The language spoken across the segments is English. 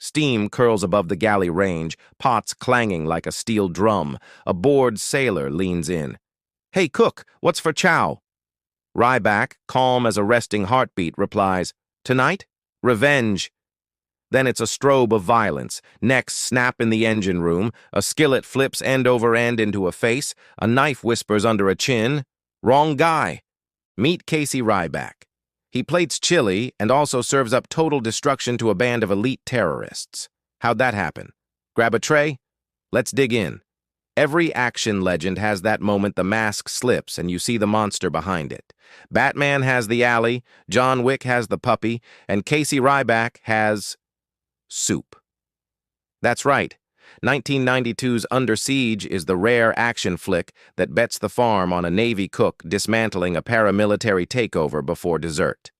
Steam curls above the galley range, pots clanging like a steel drum. A bored sailor leans in. "Hey, cook, what's for chow?" Ryback, calm as a resting heartbeat, replies, "Tonight? Revenge." Then it's a strobe of violence. Necks snap in the engine room, a skillet flips end over end into a face, a knife whispers under a chin. Wrong guy. Meet Casey Ryback. He plates chili and also serves up total destruction to a band of elite terrorists. How'd that happen? Grab a tray? Let's dig in. Every action legend has that moment the mask slips and you see the monster behind it. Batman has the alley, John Wick has the puppy, and Casey Ryback has soup. That's right. 1992's Under Siege is the rare action flick that bets the farm on a Navy cook dismantling a paramilitary takeover before dessert.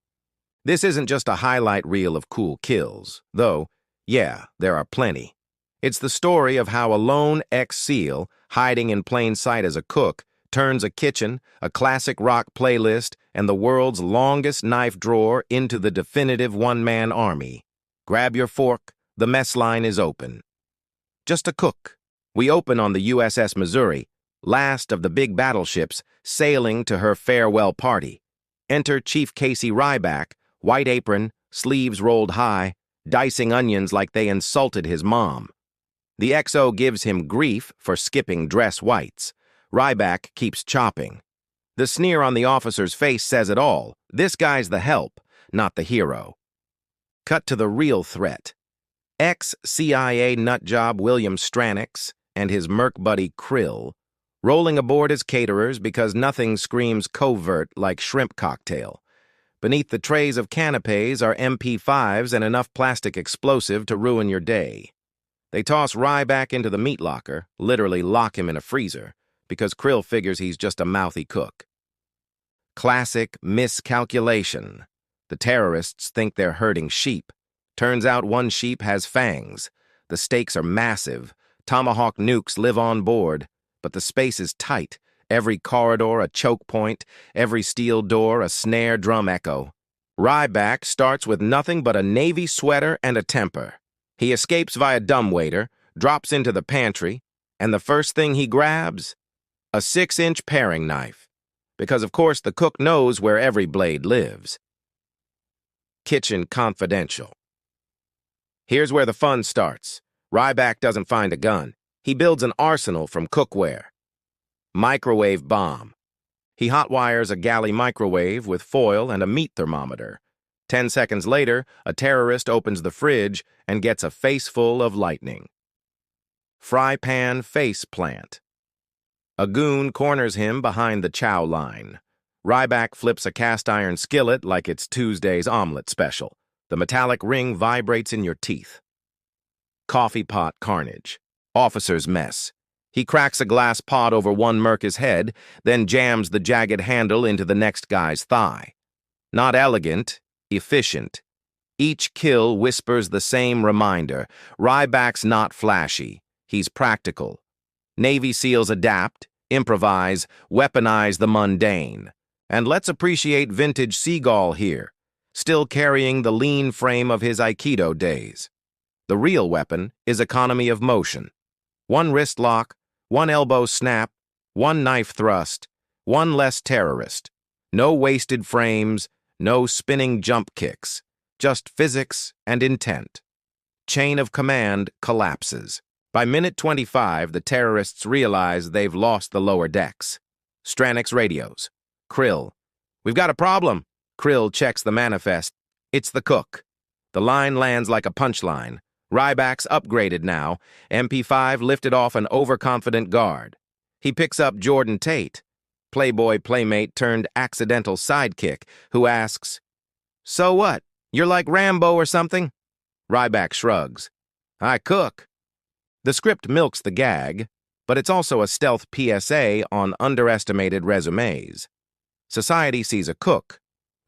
This isn't just a highlight reel of cool kills, though, yeah, there are plenty. It's the story of how a lone ex-SEAL, hiding in plain sight as a cook, turns a kitchen, a classic rock playlist, and the world's longest knife drawer into the definitive one-man army. Grab your fork, the mess line is open. Just a cook. We open on the USS Missouri, last of the big battleships, sailing to her farewell party. Enter Chief Casey Ryback, white apron, sleeves rolled high, dicing onions like they insulted his mom. The XO gives him grief for skipping dress whites. Ryback keeps chopping. The sneer on the officer's face says it all. This guy's the help, not the hero. Cut to the real threat. Ex-CIA nutjob William Stranix and his merc buddy Krill, rolling aboard as caterers because nothing screams covert like shrimp cocktail. Beneath the trays of canapes are MP5s and enough plastic explosive to ruin your day. They toss Ryback into the meat locker, literally lock him in a freezer, because Krill figures he's just a mouthy cook. Classic miscalculation. The terrorists think they're herding sheep. Turns out one sheep has fangs. The stakes are massive. Tomahawk nukes live on board, but the space is tight. Every corridor a choke point, every steel door a snare drum echo. Ryback starts with nothing but a Navy sweater and a temper. He escapes via dumbwaiter, drops into the pantry, and the first thing he grabs? A 6-inch paring knife. Because of course the cook knows where every blade lives. Kitchen Confidential. Here's where the fun starts. Ryback doesn't find a gun. He builds an arsenal from cookware. Microwave bomb. He hotwires a galley microwave with foil and a meat thermometer. 10 seconds later, a terrorist opens the fridge and gets a face full of lightning. Fry pan face plant. A goon corners him behind the chow line. Ryback flips a cast-iron skillet like it's Tuesday's omelet special. The metallic ring vibrates in your teeth. Coffee pot carnage. Officer's mess. He cracks a glass pot over one merc's head, then jams the jagged handle into the next guy's thigh. Not elegant, efficient. Each kill whispers the same reminder. Ryback's not flashy. He's practical. Navy SEALs adapt, improvise, weaponize the mundane. And let's appreciate vintage Seagal here, still carrying the lean frame of his Aikido days. The real weapon is economy of motion. One wrist lock, one elbow snap, one knife thrust, one less terrorist. No wasted frames, no spinning jump kicks, just physics and intent. Chain of command collapses. By minute 25, the terrorists realize they've lost the lower decks. Stranix radios. Krill. "We've got a problem." Krill checks the manifest. It's the cook. The line lands like a punchline. Ryback's upgraded now. MP5 lifted off an overconfident guard. He picks up Jordan Tate, Playboy playmate turned accidental sidekick, who asks, "So what? You're like Rambo or something?" Ryback shrugs. "I cook." The script milks the gag, but it's also a stealth PSA on underestimated resumes. Society sees a cook.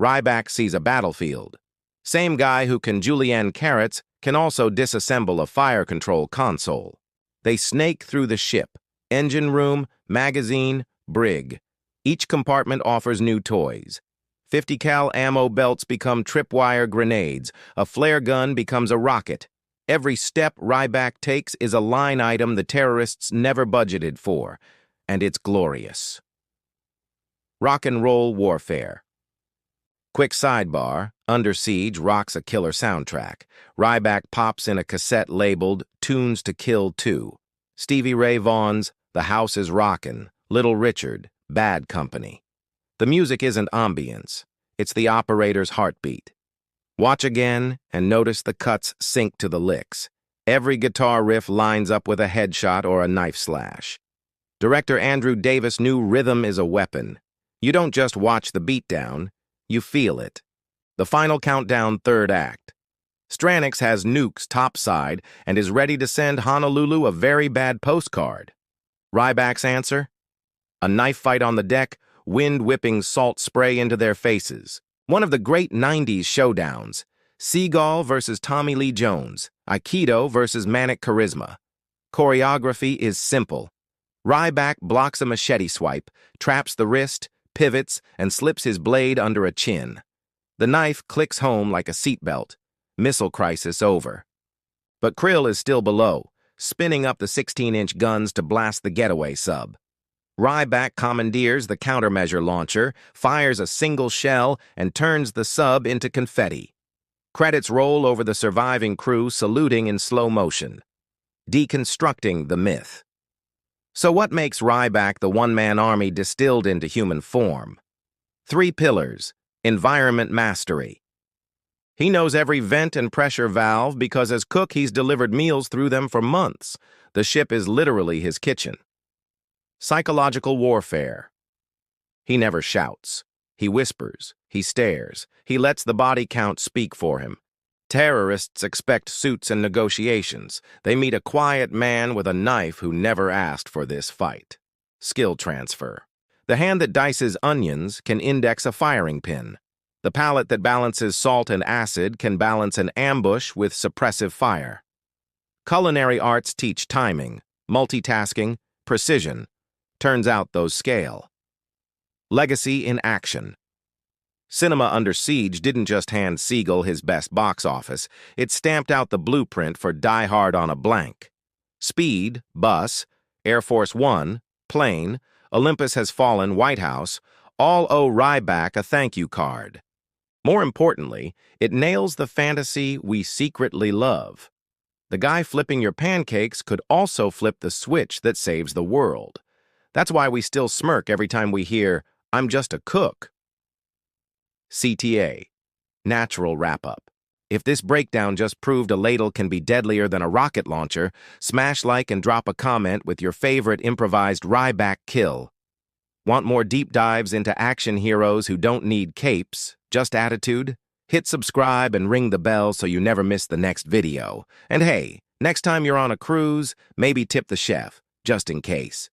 Ryback sees a battlefield. Same guy who can julienne carrots can also disassemble a fire control console. They snake through the ship. Engine room, magazine, brig. Each compartment offers new toys. 50 cal ammo belts become tripwire grenades. A flare gun becomes a rocket. Every step Ryback takes is a line item the terrorists never budgeted for, and it's glorious. Rock and roll warfare. Quick sidebar, Under Siege rocks a killer soundtrack. Ryback pops in a cassette labeled Tunes to Kill 2. Stevie Ray Vaughan's The House is Rockin', Little Richard, Bad Company. The music isn't ambience, it's the operator's heartbeat. Watch again and notice the cuts sync to the licks. Every guitar riff lines up with a headshot or a knife slash. Director Andrew Davis knew rhythm is a weapon. You don't just watch the beatdown, you feel it. The final countdown, third act. Stranix has nukes topside and is ready to send Honolulu a very bad postcard. Ryback's answer? A knife fight on the deck, wind whipping salt spray into their faces. One of the great 90s showdowns. Seagal versus Tommy Lee Jones. Aikido versus Manic Charisma. Choreography is simple. Ryback blocks a machete swipe, traps the wrist, pivots, and slips his blade under a chin. The knife clicks home like a seatbelt. Missile crisis over. But Krill is still below, spinning up the 16-inch guns to blast the getaway sub. Ryback commandeers the countermeasure launcher, fires a single shell, and turns the sub into confetti. Credits roll over the surviving crew saluting in slow motion. Deconstructing the myth. So what makes Ryback the one-man army distilled into human form? 3 pillars. Environment mastery. He knows every vent and pressure valve because as cook he's delivered meals through them for months. The ship is literally his kitchen. Psychological warfare. He never shouts. He whispers. He stares. He lets the body count speak for him. Terrorists expect suits and negotiations. They meet a quiet man with a knife who never asked for this fight. Skill transfer. The hand that dices onions can index a firing pin. The palate that balances salt and acid can balance an ambush with suppressive fire. Culinary arts teach timing, multitasking, precision. Turns out those scale. Legacy in action. Cinema Under Siege didn't just hand Seagal his best box office, it stamped out the blueprint for Die Hard on a blank. Speed, Bus, Air Force One, Plane, Olympus Has Fallen, White House, all owe Ryback a thank you card. More importantly, it nails the fantasy we secretly love. The guy flipping your pancakes could also flip the switch that saves the world. That's why we still smirk every time we hear, "I'm just a cook." CTA. Natural wrap-up. If this breakdown just proved a ladle can be deadlier than a rocket launcher, smash like and drop a comment with your favorite improvised Ryback kill. Want more deep dives into action heroes who don't need capes, just attitude? Hit subscribe and ring the bell so you never miss the next video. And hey, next time you're on a cruise, maybe tip the chef, just in case.